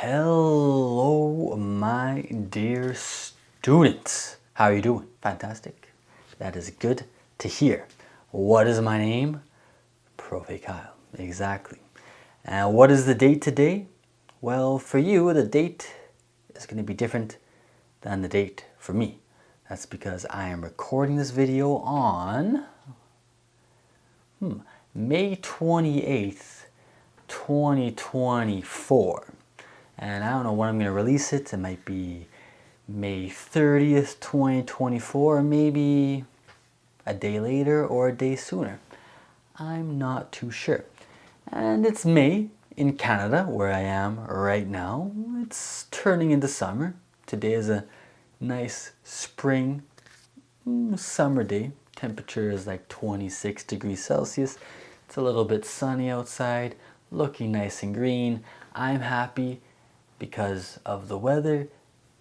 Hello, my dear students. How are you doing? Fantastic. That is good to hear. What is my name? Prof. Kyle. Exactly. And what is the date today? Well, for you, the date is going to be different than the date for me. That's because I am recording this video on May 28th, 2024. And I don't know when I'm going to release it. It might be May 30th, 2024, or maybe a day later or a day sooner. I'm not too sure. And it's May in Canada, where I am right now. It's turning into summer. Today is a nice spring summer day. Temperature is like 26 degrees Celsius. It's a little bit sunny outside, looking nice and green. I'm happy because of the weather.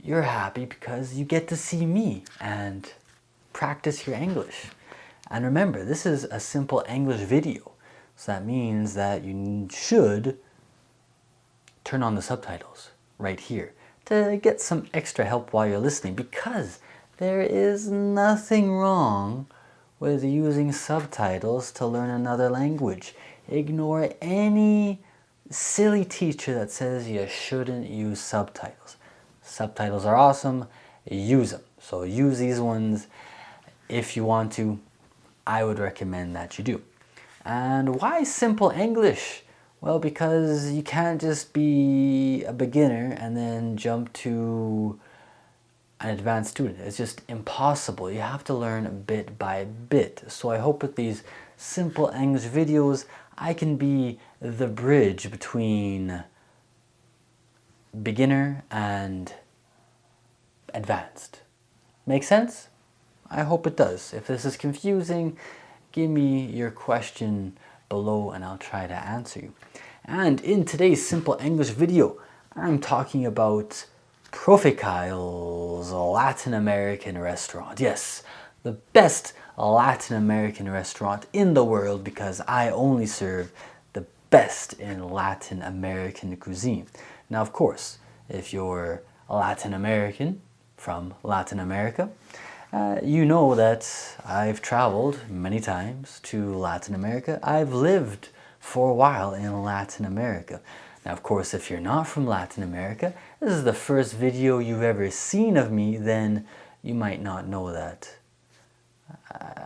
You're happy because you get to see me and practice your English. And remember, this is a simple English video. So that means that you should turn on the subtitles right here to get some extra help while you're listening, because there is nothing wrong with using subtitles to learn another language. Ignore any silly teacher that says you shouldn't use subtitles. Subtitles are awesome. Use them. So use these ones if you want to. I would recommend that you do. And why simple English? Well, because you can't just be a beginner and then jump to an advanced student. It's just impossible. You have to learn bit by bit. So I hope with these simple English videos, I can be the bridge between beginner and advanced. Make sense? I hope it does. If this is confusing, give me your question below and I'll try to answer you. And in today's simple English video, I'm talking about Prof. Kyle's Latin American restaurant. Yes, the best Latin American restaurant in the world, because I only serve the best in Latin American cuisine. Now, of course, if you're Latin American from Latin America, you know that I've traveled many times to Latin America. I've lived for a while in Latin America. Now, of course, if you're not from Latin America, this is the first video you've ever seen of me, then you might not know that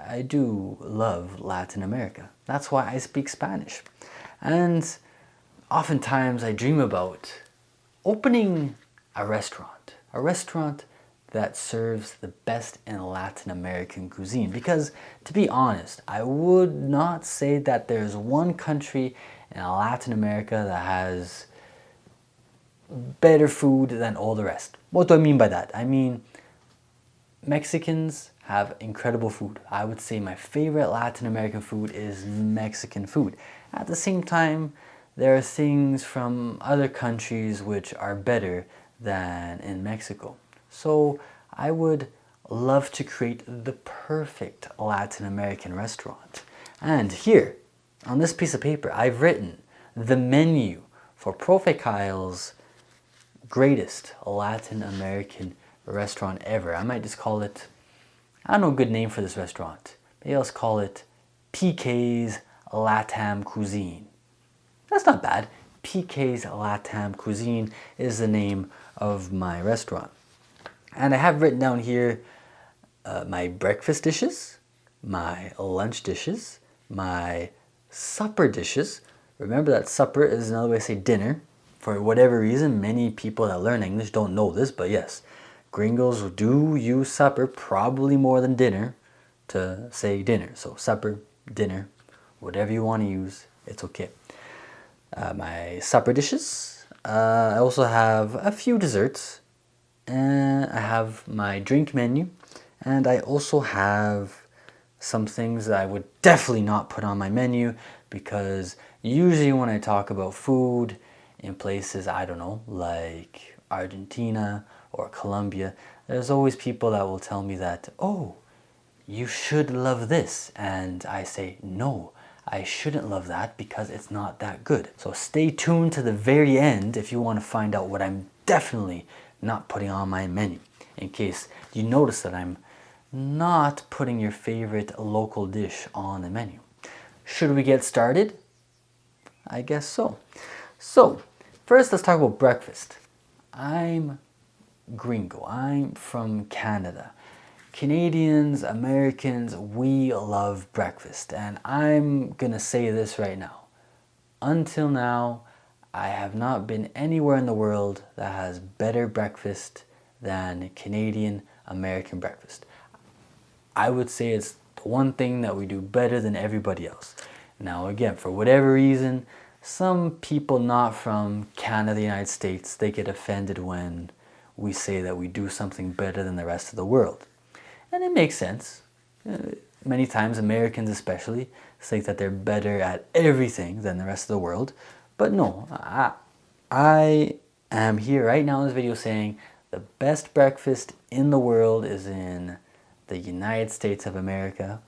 I do love Latin America. That's why I speak Spanish. And oftentimes I dream about opening a restaurant that serves the best in Latin American cuisine. Because, to be honest, I would not say that there's one country in Latin America that has better food than all the rest. What do I mean by that? I mean, Mexicans have incredible food. I would say my favorite Latin American food is Mexican food. At the same time, there are things from other countries which are better than in Mexico. So I would love to create the perfect Latin American restaurant. And here, on this piece of paper, I've written the menu for Prof. Kyle's greatest Latin American restaurant ever. I might just call it, I don't know a good name for this restaurant. Maybe I'll just call it PK's Latam Cuisine. That's not bad. PK's Latam Cuisine is the name of my restaurant. And I have written down here my breakfast dishes, my lunch dishes, my supper dishes. Remember that supper is another way to say dinner. For whatever reason, many people that learn English don't know this, but yes, gringos do use supper probably more than dinner to say dinner. So supper, dinner, whatever you want to use, it's okay. My supper dishes. I also have a few desserts. And I have my drink menu. And I also have some things that I would definitely not put on my menu, because usually when I talk about food in places, I don't know, like Argentina or Colombia, there's always people that will tell me that, oh, you should love this. And I say, no, I shouldn't love that because it's not that good. So stay tuned to the very end if you want to find out what I'm definitely not putting on my menu, in case you notice that I'm not putting your favorite local dish on the menu. Should we get started? I guess so. So, first let's talk about breakfast. I'm gringo. I'm from Canada. Canadians, Americans, we love breakfast. And I'm gonna say this right now. Until now, I have not been anywhere in the world that has better breakfast than Canadian American breakfast. I would say it's the one thing that we do better than everybody else. Now again, for whatever reason, some people not from Canada, the United States, they get offended when we say that we do something better than the rest of the world. And it makes sense. Many times, Americans especially, think that they're better at everything than the rest of the world. But no, I am here right now in this video saying the best breakfast in the world is in the United States of America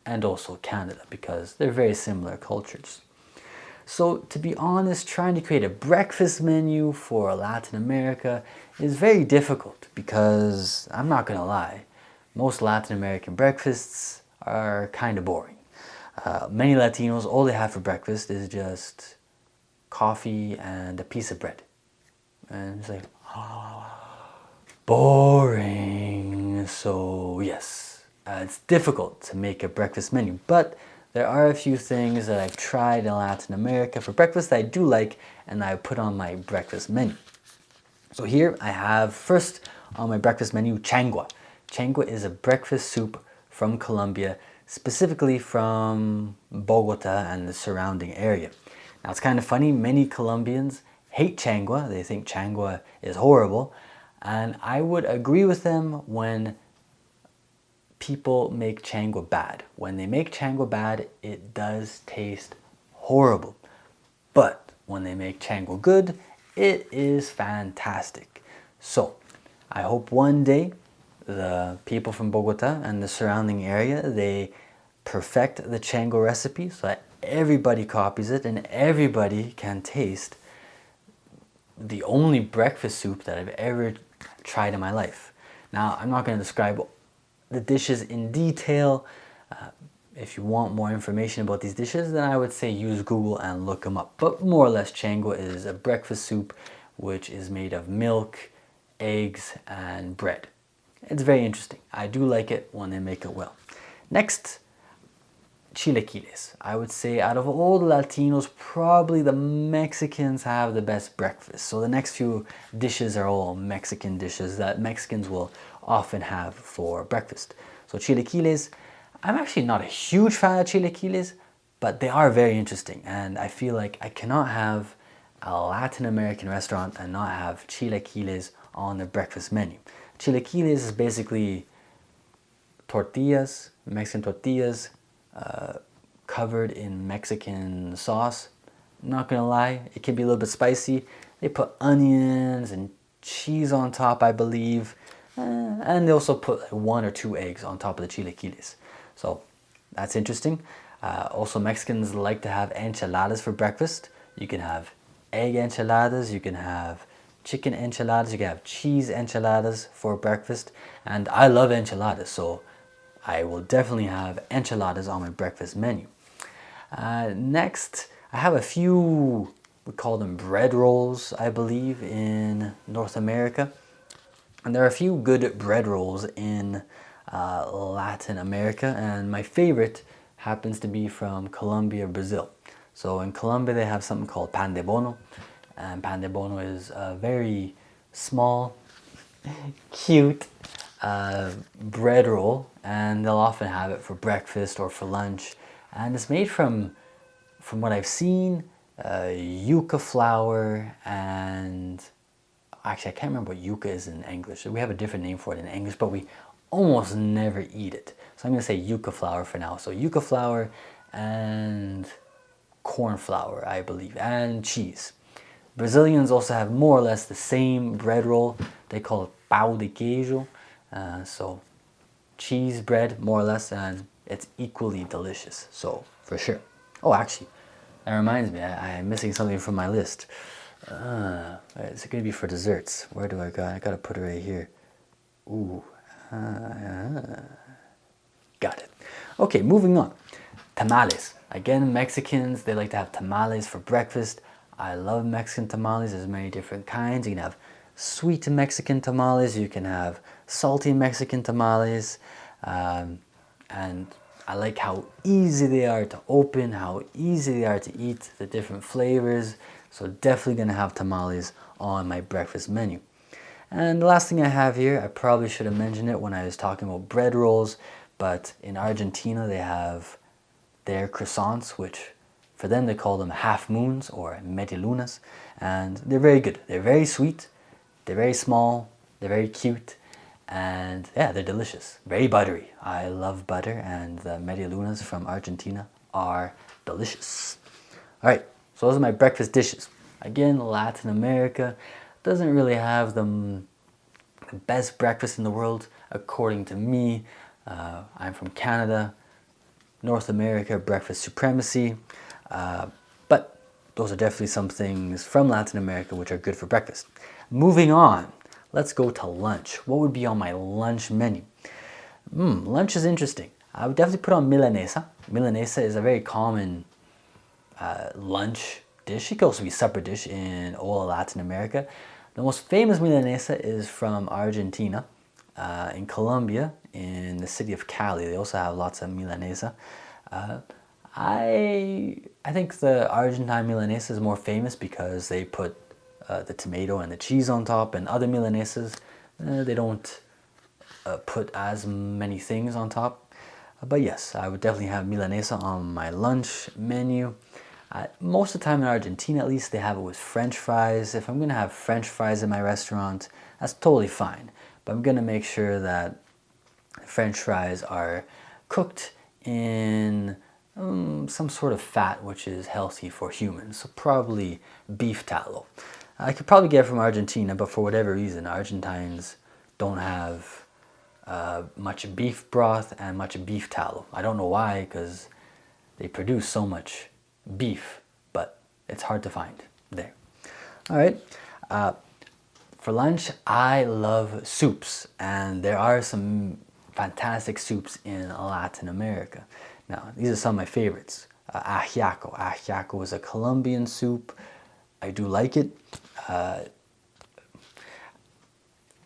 and also Canada, because they're very similar cultures. So to be honest, trying to create a breakfast menu for Latin America is very difficult because, I'm not gonna lie, most Latin American breakfasts are kind of boring. Many Latinos, all they have for breakfast is just coffee and a piece of bread. And it's like, boring. So yes, it's difficult to make a breakfast menu, but there are a few things that I've tried in Latin America for breakfast that I do like and I put on my breakfast menu. So here I have first on my breakfast menu changua. Changua is a breakfast soup from Colombia, specifically from Bogota and the surrounding area. Now it's kind of funny, many Colombians hate changua. They think changua is horrible, and I would agree with them when people make changua bad. When they make changua bad, it does taste horrible. But when they make changua good, it is fantastic. So I hope one day the people from Bogota and the surrounding area, they perfect the changua recipe so that everybody copies it and everybody can taste the only breakfast soup that I've ever tried in my life. Now, I'm not going to describe the dishes in detail. If you want more information about these dishes, then I would say use Google and look them up. But more or less, changua is a breakfast soup which is made of milk, eggs, and bread. It's very interesting. I do like it when they make it well. Next, chilaquiles. I would say out of all the Latinos, probably the Mexicans have the best breakfast. So the next few dishes are all Mexican dishes that Mexicans will often have for breakfast. So chilaquiles, I'm actually not a huge fan of chilaquiles, but they are very interesting. And I feel like I cannot have a Latin American restaurant and not have chilaquiles on the breakfast menu. Chilaquiles is basically tortillas, Mexican tortillas, covered in Mexican sauce. I'm not gonna lie, it can be a little bit spicy. They put onions and cheese on top, I believe, and they also put like 1 or 2 eggs on top of the chilaquiles. So that's interesting. Also, Mexicans like to have enchiladas for breakfast. You can have egg enchiladas, you can have chicken enchiladas, you can have cheese enchiladas for breakfast, and I love enchiladas, so I will definitely have enchiladas on my breakfast menu. Next, I have a few, we call them bread rolls, I believe, in North America. And there are a few good bread rolls in Latin America, and my favorite happens to be from Colombia, Brazil. So in Colombia, they have something called pan de bono, and pan de bono is a very small, cute bread roll, and they'll often have it for breakfast or for lunch, and it's made from what I've seen, yuca flour, and actually I can't remember what yuca is in English. We have a different name for it in English, but we almost never eat it, so I'm going to say yuca flour for now. So yuca flour and corn flour, I believe, and cheese. Brazilians also have more or less the same bread roll. They call it pão de queijo. So cheese bread, more or less, and it's equally delicious. So for sure. Oh, actually, that reminds me, I'm missing something from my list. Is it going to be for desserts? Where do I go? I got to put it right here. Ooh. Got it. Okay, moving on. Tamales. Again, Mexicans, they like to have tamales for breakfast. I love Mexican tamales. There's many different kinds. You can have sweet Mexican tamales. You can have salty Mexican tamales. And I like how easy they are to open, how easy they are to eat, the different flavors. So definitely going to have tamales on my breakfast menu. And the last thing I have here, I probably should have mentioned it when I was talking about bread rolls, but in Argentina they have their croissants, which for them they call them half moons or medialunas, and they're very good. They're very sweet, they're very small, they're very cute, and yeah, they're delicious. Very buttery. I love butter, and the medialunas from Argentina are delicious. All right, so those are my breakfast dishes. Again, Latin America doesn't really have the best breakfast in the world, according to me. I'm from Canada, North America, breakfast supremacy. But those are definitely some things from Latin America which are good for breakfast. Moving on, let's go to lunch. What would be on my lunch menu? Lunch is interesting. I would definitely put on milanesa. Milanesa is a very common lunch dish. It could also be supper dish in all of Latin America. The most famous milanesa is from Argentina, in Colombia, in the city of Cali. They also have lots of milanesa. I think the Argentine milanesa is more famous because they put the tomato and the cheese on top, and other milanesas, they don't put as many things on top. But yes, I would definitely have milanesa on my lunch menu. Most of the time in Argentina, at least, they have it with French fries. If I'm going to have French fries in my restaurant, that's totally fine. But I'm going to make sure that French fries are cooked in some sort of fat which is healthy for humans. So probably beef tallow. I could probably get it from Argentina, but for whatever reason, Argentines don't have much beef broth and much beef tallow. I don't know why, because they produce so much beef, but it's hard to find there. All right. For lunch, I love soups, and there are some fantastic soups in Latin America. Now, these are some of my favorites. Ajiaco. Ajiaco is a Colombian soup. I do like it.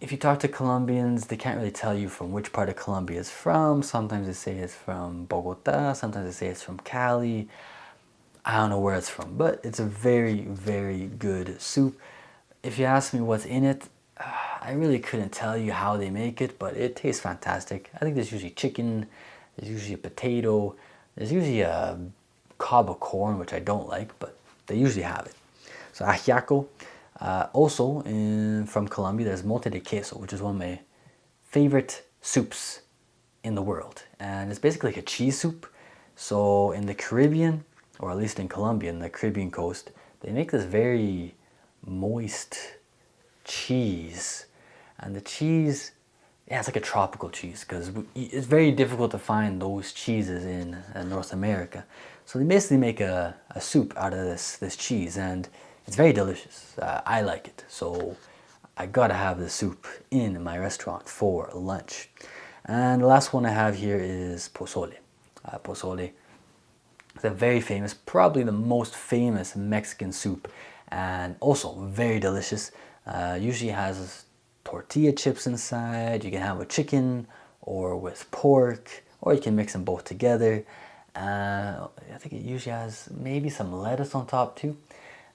If you talk to Colombians, they can't really tell you from which part of Colombia it's from. Sometimes they say it's from Bogota, sometimes they say it's from Cali. I don't know where it's from, but it's a very, very good soup. If you ask me what's in it, I really couldn't tell you how they make it, but it tastes fantastic. I think there's usually chicken, there's usually a potato, there's usually a cob of corn, which I don't like, but they usually have it. So ajiaco. Also, from Colombia, there's mote de queso, which is one of my favorite soups in the world. And it's basically like a cheese soup. So in the Caribbean, or at least in Colombia, in the Caribbean coast, they make this very moist cheese. And the cheese, yeah, it's like a tropical cheese, because it's very difficult to find those cheeses in North America. So they basically make a soup out of this cheese, and it's very delicious. I like it. So I gotta have the soup in my restaurant for lunch. And the last one I have here is pozole. Pozole is a very famous, probably the most famous Mexican soup, and also very delicious. Usually has tortilla chips inside. You can have with chicken or with pork, or you can mix them both together. I think it usually has maybe some lettuce on top too.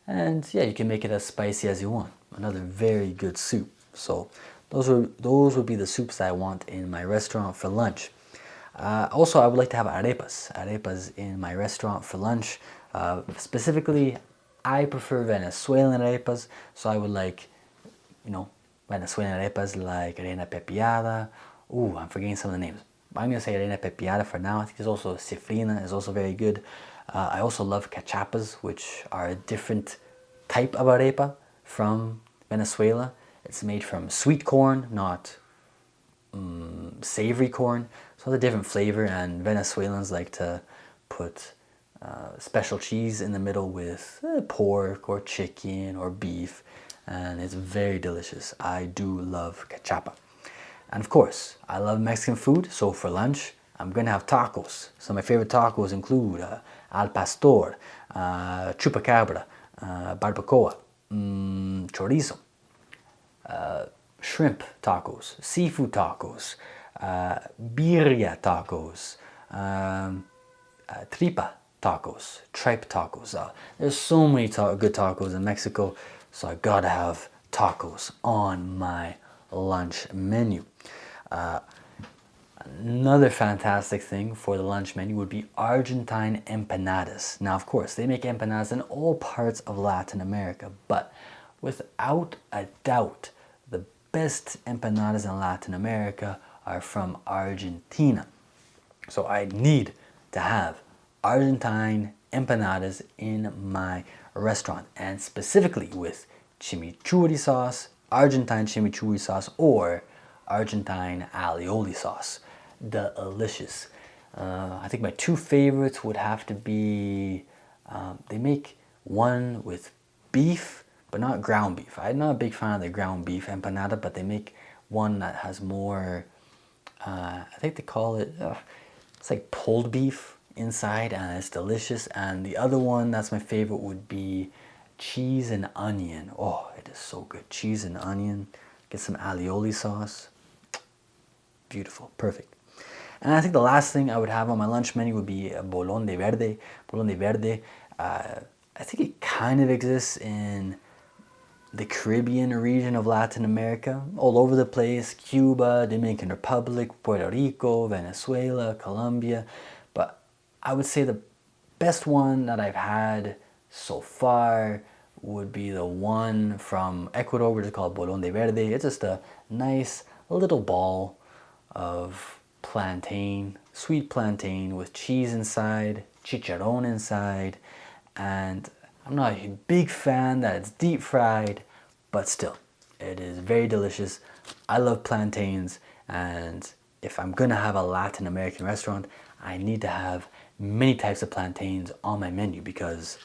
And yeah, you can make it as spicy as you want. Another very good soup. So those would be the soups that I want in my restaurant for lunch. Also, I would like to have arepas in my restaurant for lunch. Specifically, I prefer Venezuelan arepas. So I would like, Venezuelan arepas like reina pepiada. Ooh, I'm forgetting some of the names. I'm gonna say reina pepiada for now. I think there's also cifrina is also very good. I also love cachapas, which are a different type of arepa from Venezuela. It's made from sweet corn, not savory corn. So it's a different flavor, and Venezuelans like to put special cheese in the middle with pork or chicken or beef, and it's very delicious. I do love cachapa. And of course, I love Mexican food, so for lunch, I'm gonna have tacos. So my favorite tacos include al pastor, chupacabra, barbacoa, chorizo, shrimp tacos, seafood tacos, birria tacos, tripa tacos, tripe tacos. There's so many good tacos in Mexico, so I gotta have tacos on my lunch menu. Another fantastic thing for the lunch menu would be Argentine empanadas. Now, of course, they make empanadas in all parts of Latin America, but without a doubt, the best empanadas in Latin America are from Argentina. So I need to have Argentine empanadas in my restaurant, and specifically with chimichurri sauce, Argentine chimichurri sauce, or Argentine alioli sauce. Delicious. I think my two favorites would have to be, they make one with beef, but not ground beef. I'm not a big fan of the ground beef empanada, but they make one that has more, I think they call it, it's like pulled beef inside, and it's delicious. And the other one that's my favorite would be cheese and onion. Oh, it is so good. Cheese and onion. Get some alioli sauce. Beautiful. Perfect. And I think the last thing I would have on my lunch menu would be bolón de verde. Bolón de verde. I think it kind of exists in the Caribbean region of Latin America, all over the place. Cuba, Dominican Republic, Puerto Rico, Venezuela, Colombia. But I would say the best one that I've had so far would be the one from Ecuador, which is called bolón de verde. It's just a nice little ball of plantain, sweet plantain with cheese inside, chicharron inside, and I'm not a big fan that it's deep fried, but still, it is very delicious. I love plantains, and if I'm gonna have a Latin American restaurant, I need to have many types of plantains on my menu because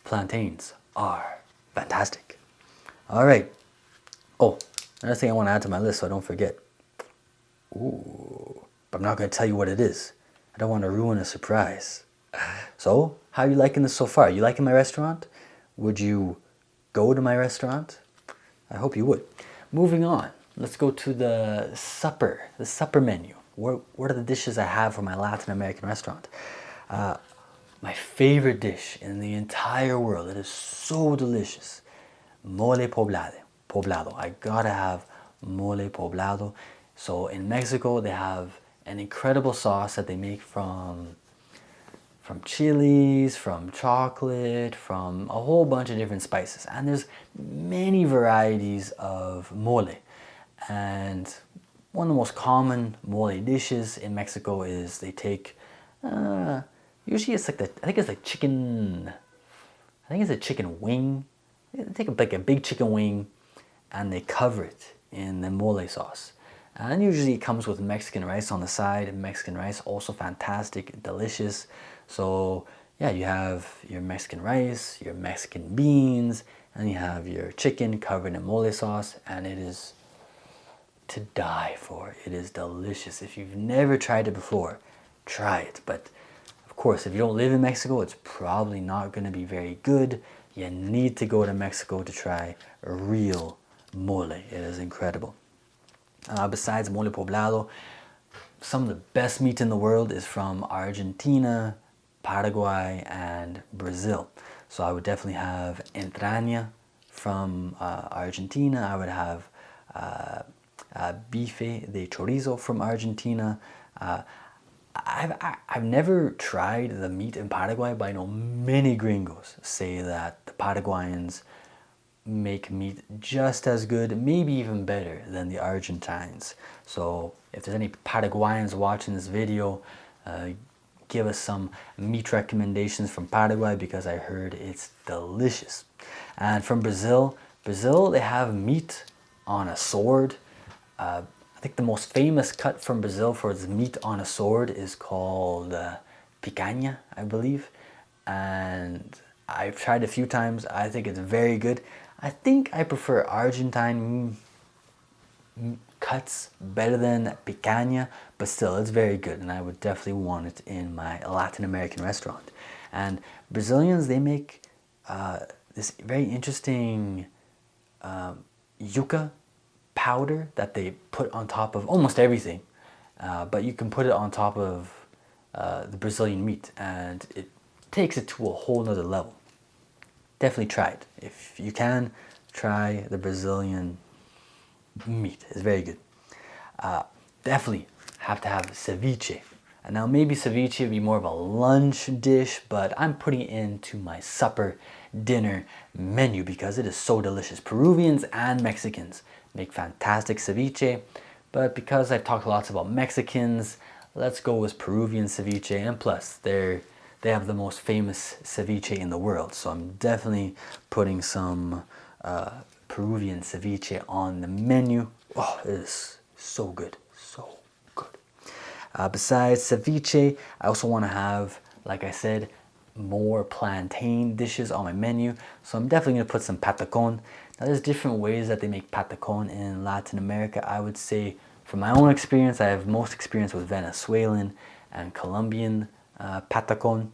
plantains are fantastic. All right. Oh, another thing I want to add to my list so I don't forget. Ooh, but I'm not going to tell you what it is. I don't want to ruin a surprise. So, how are you liking this so far? You liking my restaurant? Would you go to my restaurant? I hope you would. Moving on, let's go to the supper menu. What are the dishes I have for my Latin American restaurant? My favorite dish in the entire world, it is so delicious, mole poblado. I gotta have mole poblado. So in Mexico, they have an incredible sauce that they make from chilies, from chocolate, from a whole bunch of different spices. And there's many varieties of mole. And one of the most common mole dishes in Mexico is they take, usually it's like I think it's like chicken, I think it's a chicken wing. They take like a big chicken wing and they cover it in the mole sauce. And usually it comes with Mexican rice on the side. Mexican rice, also fantastic, delicious. So yeah, you have your Mexican rice, your Mexican beans, and you have your chicken covered in mole sauce, and it is to die for. It is delicious. If you've never tried it before, try it. But of course, if you don't live in Mexico, it's probably not going to be very good. You need to go to Mexico to try real mole. It is incredible. Besides mole poblado, some of the best meat in the world is from Argentina, Paraguay, and Brazil. So I would definitely have entraña from Argentina. I would have bife de chorizo from Argentina. I've never tried the meat in Paraguay, but I know many gringos say that the Paraguayans make meat just as good, maybe even better than the Argentines. So if there's any Paraguayans watching this video, give us some meat recommendations from Paraguay because I heard it's delicious. And from Brazil, they have meat on a sword. I think the most famous cut from Brazil for its meat on a sword is called picanha, I believe. and I've tried a few times. I think it's very good. I think I prefer Argentine cuts better than picanha, but still it's very good, and I would definitely want it in my Latin American restaurant. And Brazilians, they make this very interesting yuca powder that they put on top of almost everything, but you can put it on top of the Brazilian meat, and it takes it to a whole nother level. Definitely try it. If you can, try the Brazilian meat. It's very good. Definitely have to have ceviche. And now maybe ceviche would be more of a lunch dish, but I'm putting it into my supper dinner menu because it is so delicious. Peruvians and Mexicans make fantastic ceviche, but because I've talked lots about Mexicans, let's go with Peruvian ceviche, and plus they have the most famous ceviche in the world, so I'm definitely putting some Peruvian ceviche on the menu. Oh, it is so good, so good. Besides ceviche, I also want to have, like I said, more plantain dishes on my menu, so I'm definitely going to put some patacon. Now there's different ways that they make patacon in Latin America. I would say from my own experience, I have most experience with Venezuelan and Colombian patacon.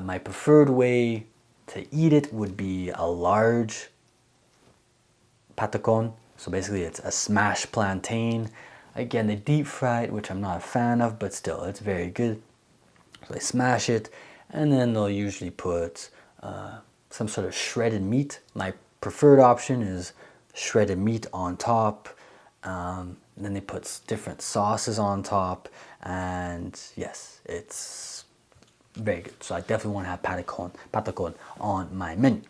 My preferred way to eat it would be a large patacon. So basically it's a smashed plantain. Again, they deep fry it, which I'm not a fan of, but still it's very good. So they smash it, and then they'll usually put some sort of shredded meat. My preferred option is shredded meat on top. Then they put different sauces on top, and yes, it's very good. So I definitely want to have patacon on my menu.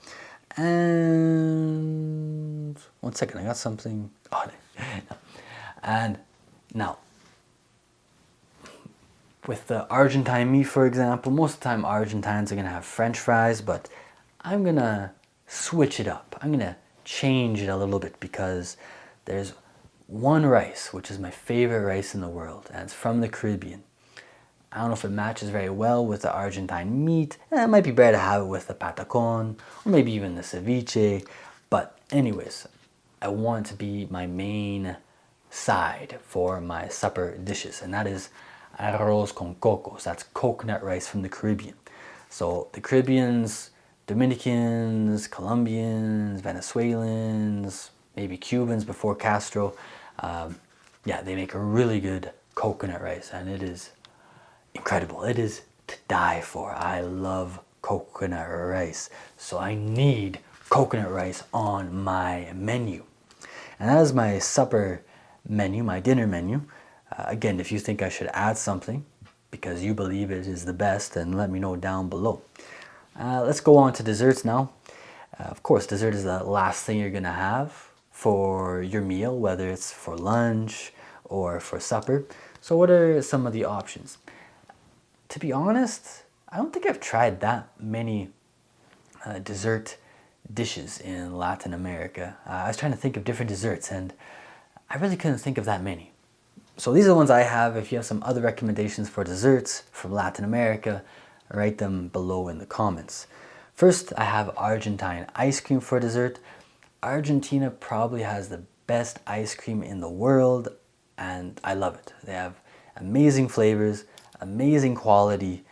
And one second, I got something. Oh, no. And now, with the Argentine meat, for example, most of the time Argentines are gonna have French fries, but I'm gonna switch it up. I'm gonna change it a little bit because there's one rice, which is my favorite rice in the world, and it's from the Caribbean. I don't know if it matches very well with the Argentine meat. It might be better to have it with the patacon, or maybe even the ceviche. But anyways, I want it to be my main side for my supper dishes, and that is arroz con coco. So that's coconut rice from the Caribbean. So the Caribbeans, Dominicans, Colombians, Venezuelans, maybe Cubans before Castro, yeah, they make a really good coconut rice, and it is incredible. It is to die for. I love coconut rice, so I need coconut rice on my menu. And that is my supper menu, my dinner menu. Again, if you think I should add something because you believe it is the best, then let me know down below. Let's go on to desserts now. Of course, dessert is the last thing you're gonna have for your meal, whether it's for lunch or for supper. So what are some of the options? To be honest, I don't think I've tried that many dessert dishes in Latin America. I was trying to think of different desserts, and I really couldn't think of that many. So these are the ones I have. If you have some other recommendations for desserts from Latin America, write them below in the comments. First, I have Argentine ice cream for dessert. Argentina probably has the best ice cream in the world, and I love it. They have amazing flavors, amazing quality.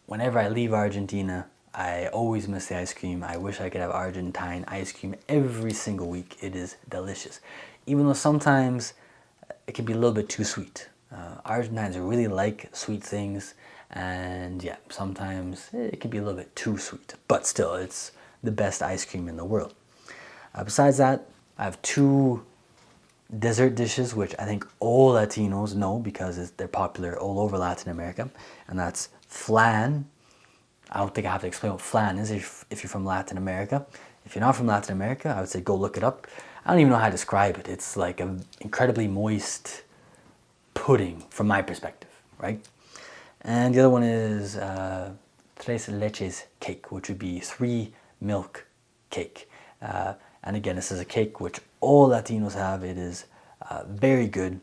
Whenever I leave Argentina, I always miss the ice cream. I wish I could have Argentine ice cream every single week. It is delicious. Even though sometimes it can be a little bit too sweet. Argentines really like sweet things, and yeah, sometimes it can be a little bit too sweet. But still, it's the best ice cream in the world. Besides that, I have two dessert dishes which I think all Latinos know because they're popular all over Latin America, and that's flan. I don't think I have to explain what flan is if you're from Latin America. If you're not from Latin America, I would say go look it up. I don't even know how to describe it. It's like an incredibly moist pudding from my perspective, right? And the other one is tres leches cake, which would be 3 milk cake. And again, this is a cake which all Latinos have. It is very good.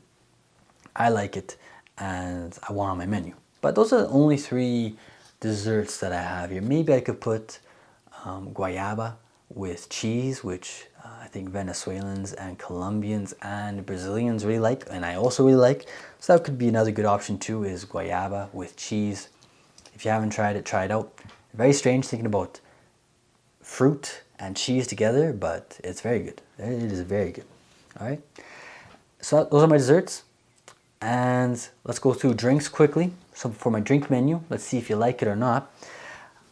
I like it, and I want it on my menu. But those are the only 3 desserts that I have here. Maybe I could put guayaba with cheese, which I think Venezuelans and Colombians and Brazilians really like, and I also really like. So that could be another good option too, is guayaba with cheese. If you haven't tried it, try it out. Very strange thinking about fruit and cheese together, but it's very good. It is very good. All right. So those are my desserts. And let's go through drinks quickly. So for my drink menu, let's see if you like it or not.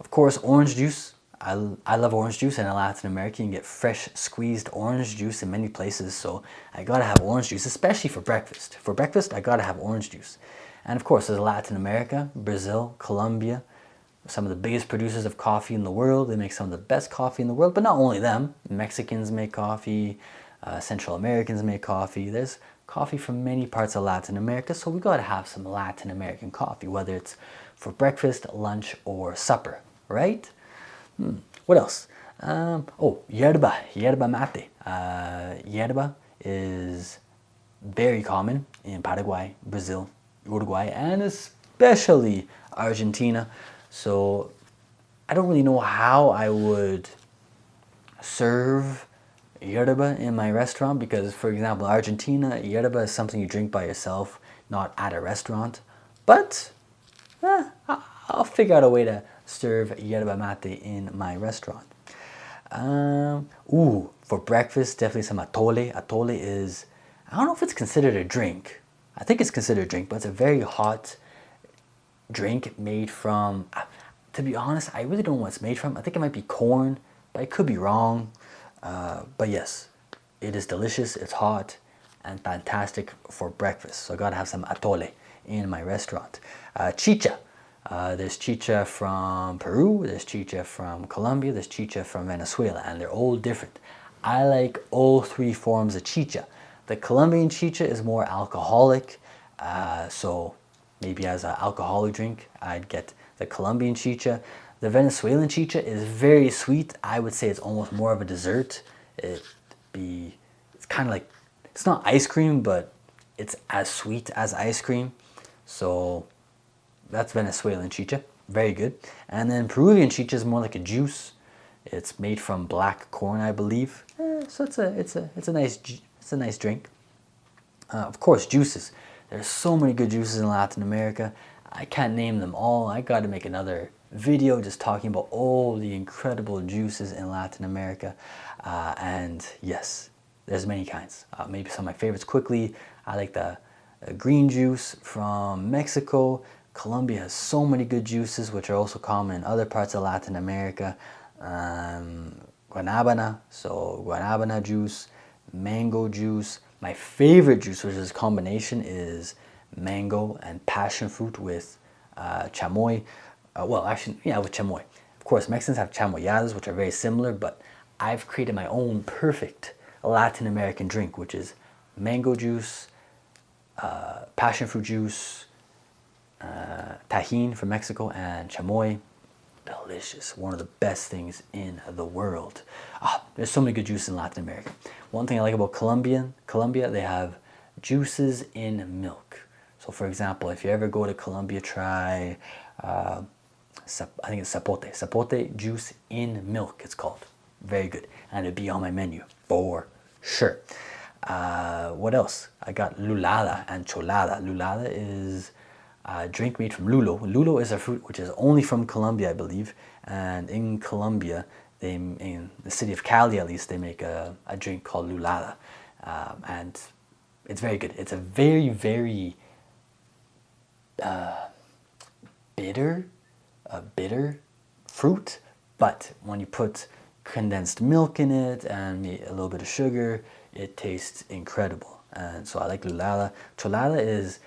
Of course, orange juice. I love orange juice, and in Latin America you can get fresh squeezed orange juice in many places, so I gotta have orange juice, especially for breakfast. For breakfast, I gotta have orange juice. And of course, there's Latin America, Brazil, Colombia, some of the biggest producers of coffee in the world. They make some of the best coffee in the world, but not only them. Mexicans make coffee, Central Americans make coffee. There's coffee from many parts of Latin America, so we gotta have some Latin American coffee, whether it's for breakfast, lunch, or supper, right? What else? Yerba mate. Yerba is very common in Paraguay, Brazil, Uruguay, and especially Argentina. So I don't really know how I would serve yerba in my restaurant because, for example, Argentina, yerba is something you drink by yourself, not at a restaurant. But I'll figure out a way to serve yerba mate in my restaurant. For breakfast, definitely some atole. Atole is, I don't know if it's considered a drink. I think it's considered a drink, but it's a very hot drink made from, to be honest, I really don't know what it's made from. I think it might be corn, but I could be wrong. But yes, it is delicious, it's hot, and fantastic for breakfast. So I gotta have some atole in my restaurant. Chicha. There's chicha from Peru, there's chicha from Colombia, there's chicha from Venezuela, and they're all different. I like all three forms of chicha. The Colombian chicha is more alcoholic, so maybe as an alcoholic drink, I'd get the Colombian chicha. The Venezuelan chicha is very sweet. I would say it's almost more of a dessert. It's kind of like, it's not ice cream, but it's as sweet as ice cream. So that's Venezuelan chicha, very good. And then Peruvian chicha is more like a juice. It's made from black corn, I believe. So it's a nice drink. Of course, juices. There's so many good juices in Latin America. I can't name them all. I got to make another video just talking about all the incredible juices in Latin America. And yes, there's many kinds. Maybe some of my favorites quickly. I like the green juice from Mexico. Colombia has so many good juices, which are also common in other parts of Latin America. Guanabana, so guanabana juice, mango juice. My favorite juice, which is a combination, is mango and passion fruit with chamoy. With chamoy. Of course, Mexicans have chamoyadas, which are very similar, but I've created my own perfect Latin American drink, which is mango juice, passion fruit juice, tajin from Mexico, and chamoy. Delicious. One of the best things in the world. There's so many good juices in Latin America. One thing I like about Colombia, they have juices in milk. So for example, if you ever go to Colombia, try, I think it's sapote. Sapote juice in milk, it's called. Very good. And it'd be on my menu, for sure. What else? I got lulada and cholada. Lulada is a drink made from lulo. Lulo is a fruit which is only from Colombia, I believe. And in Colombia, in the city of Cali at least, they make a drink called lulada. And it's very good. It's a very, very bitter fruit, but when you put condensed milk in it and a little bit of sugar, it tastes incredible. And so I like lulada. Cholada is,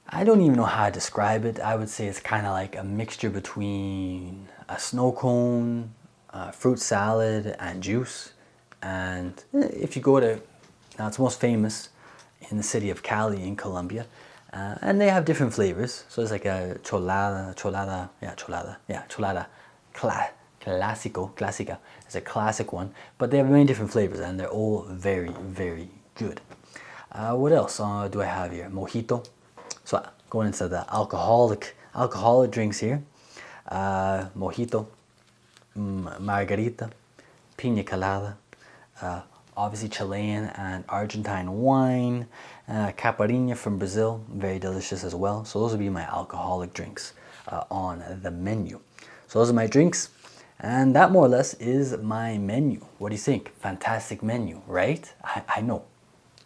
I don't even know how to describe it. I would say it's kind of like a mixture between a snow cone, fruit salad, and juice. And if you go to, now it's most famous in the city of Cali in Colombia, and they have different flavors. So it's like a cholada clásica. It's a classic one, but they have many different flavors, and they're all very, very good. What else do I have here? Mojito. So going into the alcoholic drinks here. mojito, margarita, pina colada, obviously Chilean and Argentine wine, caipirinha from Brazil, very delicious as well. So those would be my alcoholic drinks on the menu. So those are my drinks, and that more or less is my menu. What do you think? Fantastic menu, right? I know,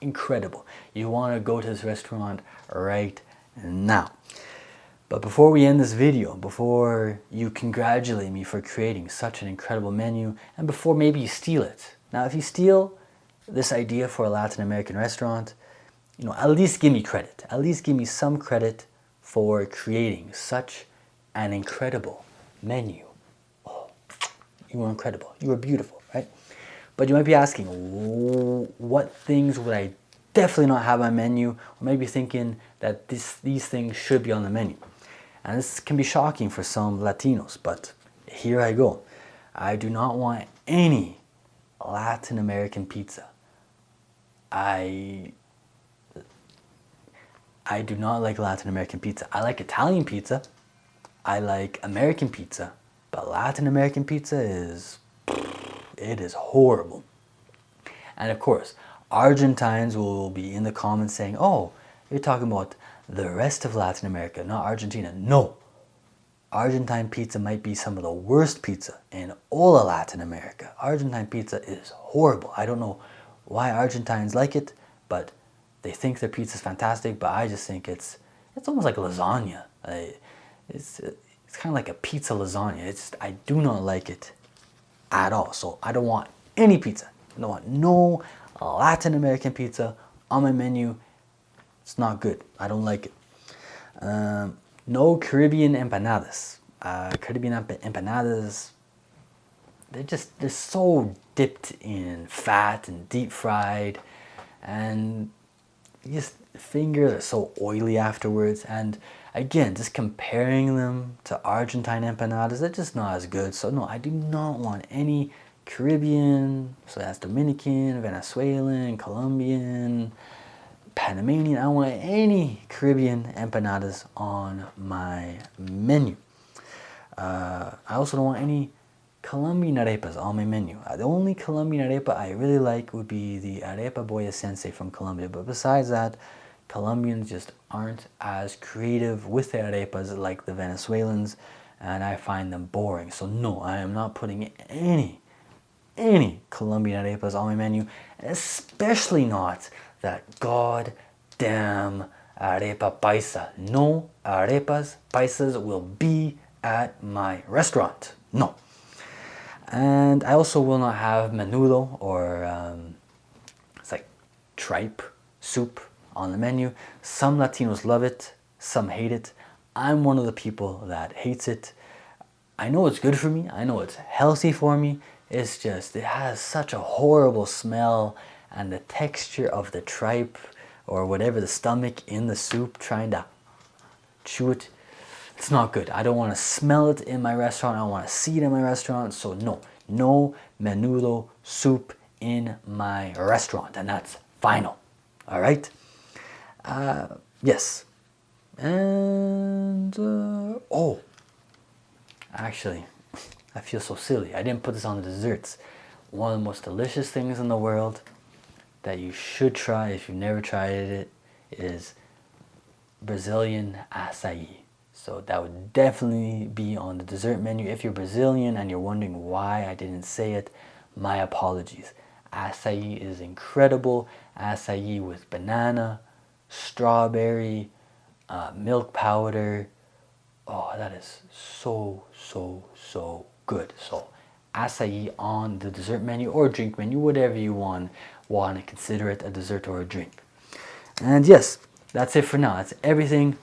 incredible. You want to go to this restaurant right now. But before we end this video, before you congratulate me for creating such an incredible menu, and before maybe you steal it. Now, if you steal this idea for a Latin American restaurant, you know, at least give me credit. At least give me some credit for creating such an incredible menu. Oh, you were incredible. You were beautiful, right? But you might be asking, what things would I definitely not have on my menu? Or maybe thinking that these things should be on the menu. And this can be shocking for some Latinos, but here I go. I do not want any Latin American pizza. I do not like Latin American pizza. I like Italian pizza. I like American pizza. But Latin American pizza is horrible. And of course, Argentines will be in the comments saying, oh, you're talking about the rest of Latin America, not Argentina. No. Argentine pizza might be some of the worst pizza in all of Latin America. Argentine pizza is horrible. I don't know why Argentines like it, but they think their pizza is fantastic, but I just think it's almost like lasagna. It's kind of like a pizza lasagna. I do not like it at all. So I don't want any pizza. I don't want no Latin American pizza on my menu. It's not good. I don't like it. No Caribbean empanadas. Caribbean empanadas, they're so dipped in fat and deep fried, and just fingers are so oily afterwards. And again, just comparing them to Argentine empanadas, they're just not as good. So no, I do not want any Caribbean, so that's Dominican, Venezuelan, Colombian, Panamanian. I don't want any Caribbean empanadas on my menu. I also don't want any Colombian arepas on my menu. The only Colombian arepa I really like would be the arepa boyacense from Colombia. But besides that, Colombians just aren't as creative with their arepas like the Venezuelans, and I find them boring. So no, I am not putting any Colombian arepas on my menu, especially not that goddamn arepa paisa. No arepas paisas will be at my restaurant. No. And I also will not have menudo, or it's like tripe soup on the menu. Some Latinos love it, some hate it. I'm one of the people that hates it. I know it's good for me. I know it's healthy for me. It's just, it has such a horrible smell, and the texture of the tripe or whatever, the stomach in the soup, trying to chew it, it's not good. I don't want to smell it in my restaurant. I don't want to see it in my restaurant. So no menudo soup in my restaurant, and that's final. All right. Yes. And actually, I feel so silly. I didn't put this on the desserts. One of the most delicious things in the world that you should try if you've never tried it is Brazilian acai. So that would definitely be on the dessert menu. If you're Brazilian and you're wondering why I didn't say it, my apologies. Acai is incredible. Acai with banana, strawberry, milk powder. Oh, that is so good. So acai on the dessert menu or drink menu, whatever you want to consider it, a dessert or a drink. And yes, that's it for now. That's everything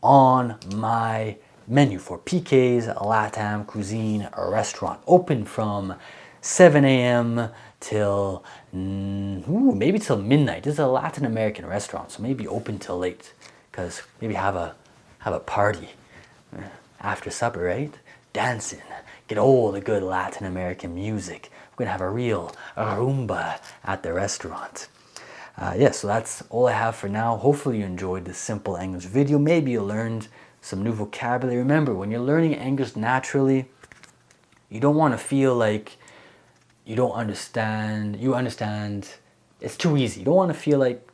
on my menu for PK's Latam Cuisine Restaurant. Open from 7 a.m. till maybe till midnight. This is a Latin American restaurant, so maybe open till late, because maybe have a party after supper, right? Dancing, get all the good Latin American music. We're gonna have a real rumba at the restaurant. So that's all I have for now. Hopefully you enjoyed this simple English video. Maybe you learned some new vocabulary. Remember, when you're learning English naturally, you don't want to feel like you don't understand. You understand. It's too easy. You don't want to feel like...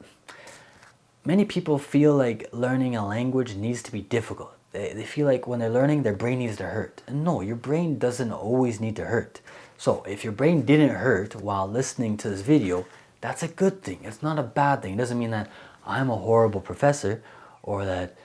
Many people feel like learning a language needs to be difficult. They feel like when they're learning, their brain needs to hurt. And no, your brain doesn't always need to hurt. So if your brain didn't hurt while listening to this video, that's a good thing. It's not a bad thing. It doesn't mean that I'm a horrible professor or that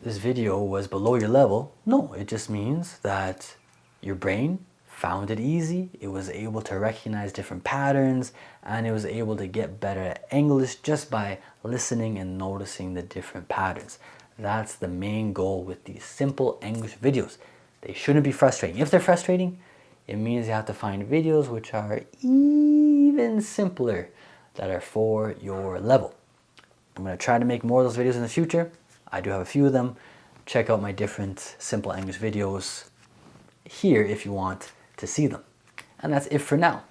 this video was below your level. No, it just means that your brain found it easy, it was able to recognize different patterns, and it was able to get better at English just by listening and noticing the different patterns. That's the main goal with these simple English videos. They shouldn't be frustrating. If they're frustrating, it means you have to find videos which are even simpler, that are for your level. I'm going to try to make more of those videos in the future. I do have a few of them. Check out my different simple English videos here if you want to see them. And that's it for now.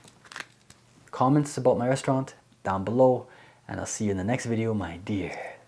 Comments about my restaurant down below, and I'll see you in the next video, my dear.